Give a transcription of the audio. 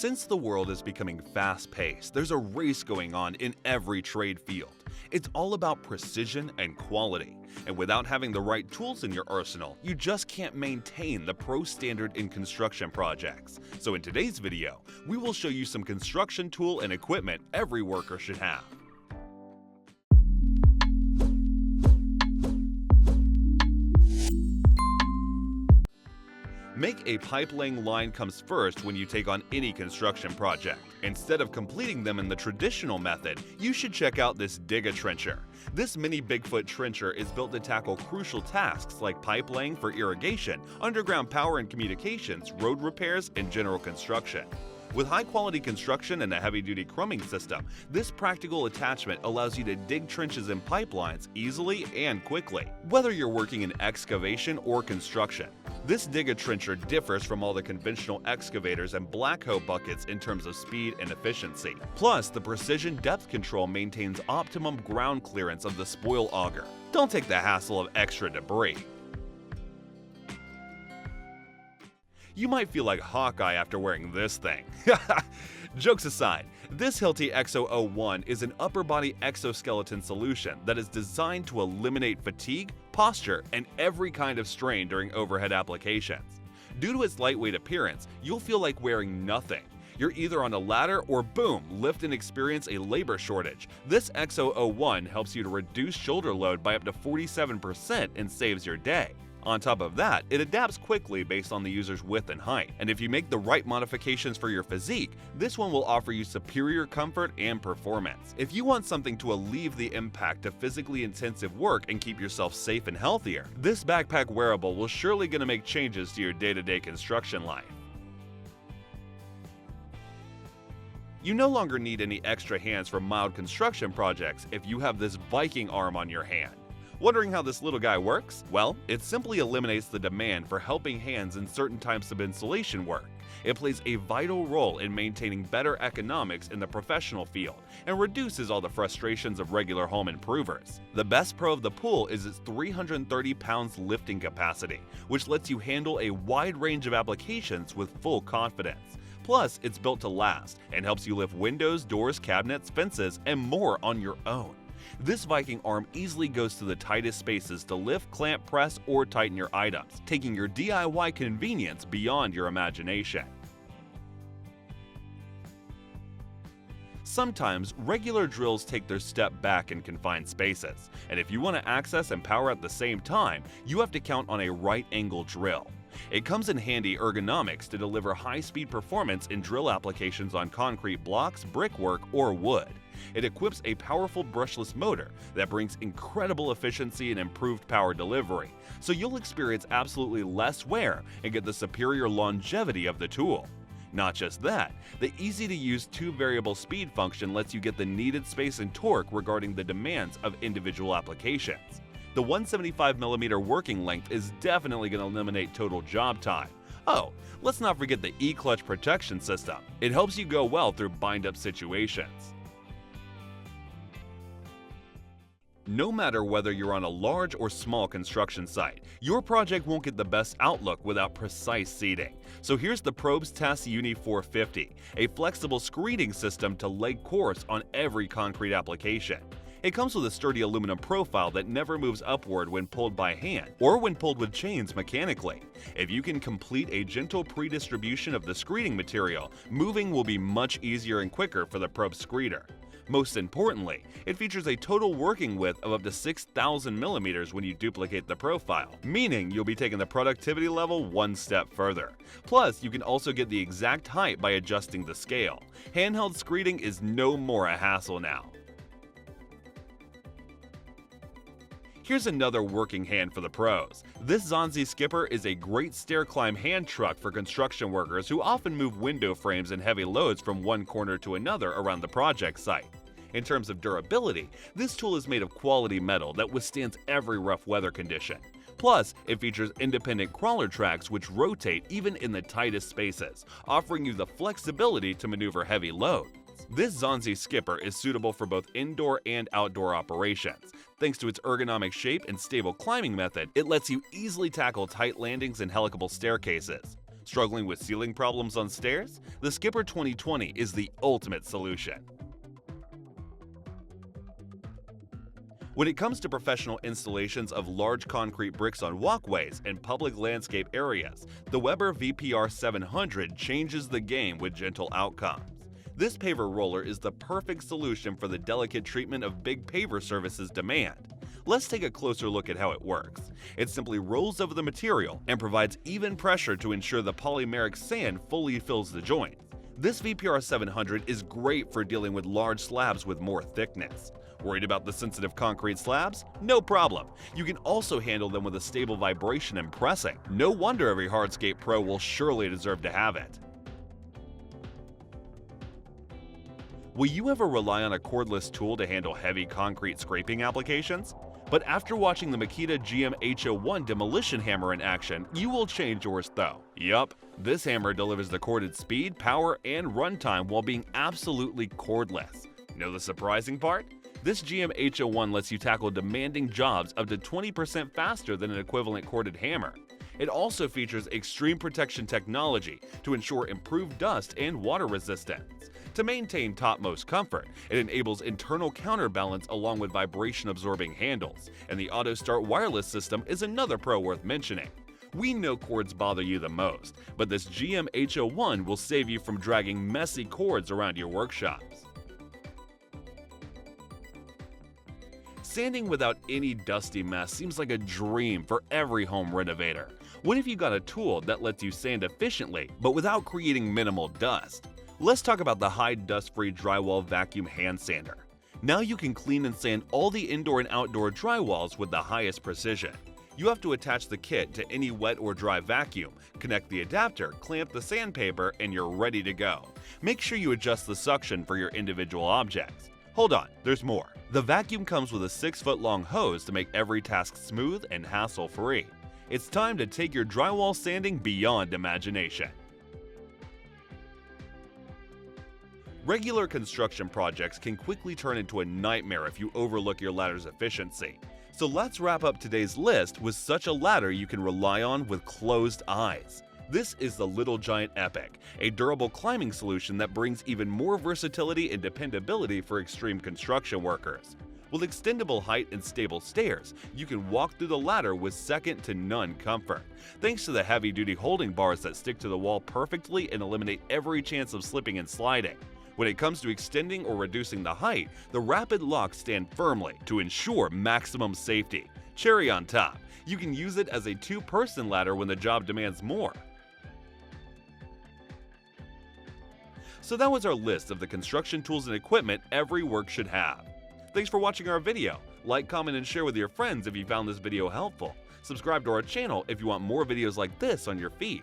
Since the world is becoming fast-paced, there's a race going on in every trade field. It's all about precision and quality, and without having the right tools in your arsenal, you just can't maintain the pro standard in construction projects. So in today's video, we will show you some construction tool and equipment every worker should have. Make a pipe laying line comes first when you take on any construction project. Instead of completing them in the traditional method, you should check out this Dig-A-Trencher. This mini Bigfoot trencher is built to tackle crucial tasks like pipe laying for irrigation, underground power and communications, road repairs, and general construction. With high-quality construction and a heavy-duty crumbing system, this practical attachment allows you to dig trenches and pipelines easily and quickly, whether you're working in excavation or construction. This Dig-A-Trencher differs from all the conventional excavators and blackhoe buckets in terms of speed and efficiency. Plus, the precision depth control maintains optimum ground clearance of the spoil auger. Don't take the hassle of extra debris. You might feel like Hawkeye after wearing this thing. Jokes aside, this Hilti Exo-01 is an upper body exoskeleton solution that is designed to eliminate fatigue, posture, and every kind of strain during overhead applications. Due to its lightweight appearance, you'll feel like wearing nothing. You're either on a ladder or boom, lift and experience a labor shortage. This Exo-01 helps you to reduce shoulder load by up to 47% and saves your day. On top of that, it adapts quickly based on the user's width and height, and if you make the right modifications for your physique, this one will offer you superior comfort and performance. If you want something to alleviate the impact of physically intensive work and keep yourself safe and healthier, this backpack wearable will surely gonna make changes to your day-to-day construction life. You no longer need any extra hands for mild construction projects if you have this Viking arm on your hand. Wondering how this little guy works? Well, it simply eliminates the demand for helping hands in certain types of installation work. It plays a vital role in maintaining better economics in the professional field and reduces all the frustrations of regular home improvers. The best pro of the pool is its 330 pounds lifting capacity, which lets you handle a wide range of applications with full confidence. Plus, it's built to last and helps you lift windows, doors, cabinets, fences, and more on your own. This Viking arm easily goes to the tightest spaces to lift, clamp, press, or tighten your items, taking your DIY convenience beyond your imagination. Sometimes, regular drills take their step back in confined spaces, and if you want to access and power at the same time, you have to count on a right-angle drill. It comes in handy ergonomics to deliver high-speed performance in drill applications on concrete blocks, brickwork, or wood. It equips a powerful brushless motor that brings incredible efficiency and improved power delivery, so you'll experience absolutely less wear and get the superior longevity of the tool. Not just that, the easy-to-use two-variable speed function lets you get the needed space and torque regarding the demands of individual applications. The 175mm working length is definitely going to eliminate total job time. Oh, let's not forget the E-clutch protection system. It helps you go well through bind-up situations. No matter whether you're on a large or small construction site, your project won't get the best outlook without precise seating. So here's the Probes Test Uni 450, a flexible screening system to lay course on every concrete application. It comes with a sturdy aluminum profile that never moves upward when pulled by hand or when pulled with chains mechanically. If you can complete a gentle pre-distribution of the screening material, moving will be much easier and quicker for the probe screeder. Most importantly, it features a total working width of up to 6,000 millimeters when you duplicate the profile, meaning you'll be taking the productivity level one step further. Plus, you can also get the exact height by adjusting the scale. Handheld screeding is no more a hassle now. Here's another working hand for the pros. This Zonzi Skipper is a great stair climb hand truck for construction workers who often move window frames and heavy loads from one corner to another around the project site. In terms of durability, this tool is made of quality metal that withstands every rough weather condition. Plus, it features independent crawler tracks which rotate even in the tightest spaces, offering you the flexibility to maneuver heavy loads. This Zonzi Skipper is suitable for both indoor and outdoor operations. Thanks to its ergonomic shape and stable climbing method, it lets you easily tackle tight landings and helicable staircases. Struggling with ceiling problems on stairs? The Skipper 2020 is the ultimate solution. When it comes to professional installations of large concrete bricks on walkways and public landscape areas, the Weber VPR 700 changes the game with gentle outcomes. This paver roller is the perfect solution for the delicate treatment of big paver services demand. Let's take a closer look at how it works. It simply rolls over the material and provides even pressure to ensure the polymeric sand fully fills the joints. This VPR 700 is great for dealing with large slabs with more thickness. Worried about the sensitive concrete slabs? No problem. You can also handle them with a stable vibration and pressing. No wonder every hardscape pro will surely deserve to have it. Will you ever rely on a cordless tool to handle heavy concrete scraping applications? But after watching the Makita GM-H01 demolition hammer in action, you will change yours though. Yup, this hammer delivers the corded speed, power, and runtime while being absolutely cordless. Know the surprising part? This GM-H01 lets you tackle demanding jobs up to 20% faster than an equivalent corded hammer. It also features extreme protection technology to ensure improved dust and water resistance. To maintain topmost comfort, it enables internal counterbalance along with vibration-absorbing handles, and the auto-start wireless system is another pro worth mentioning. We know cords bother you the most, but this GM-H01 will save you from dragging messy cords around your workshops. Sanding without any dusty mess seems like a dream for every home renovator. What if you got a tool that lets you sand efficiently, but without creating minimal dust? Let's talk about the Hyde dust-free drywall vacuum hand sander. Now you can clean and sand all the indoor and outdoor drywalls with the highest precision. You have to attach the kit to any wet or dry vacuum, connect the adapter, clamp the sandpaper, and you're ready to go. Make sure you adjust the suction for your individual objects. Hold on, there's more. The vacuum comes with a 6-foot-long hose to make every task smooth and hassle-free. It's time to take your drywall sanding beyond imagination. Regular construction projects can quickly turn into a nightmare if you overlook your ladder's efficiency. So let's wrap up today's list with such a ladder you can rely on with closed eyes. This is the Little Giant Epic, a durable climbing solution that brings even more versatility and dependability for extreme construction workers. With extendable height and stable stairs, you can walk through the ladder with second-to-none comfort, thanks to the heavy-duty holding bars that stick to the wall perfectly and eliminate every chance of slipping and sliding. When it comes to extending or reducing the height, the rapid locks stand firmly to ensure maximum safety. Cherry on top, you can use it as a two-person ladder when the job demands more. So that was our list of the construction tools and equipment every work should have. Thanks for watching our video. Like, comment, and share with your friends if you found this video helpful. Subscribe to our channel if you want more videos like this on your feed.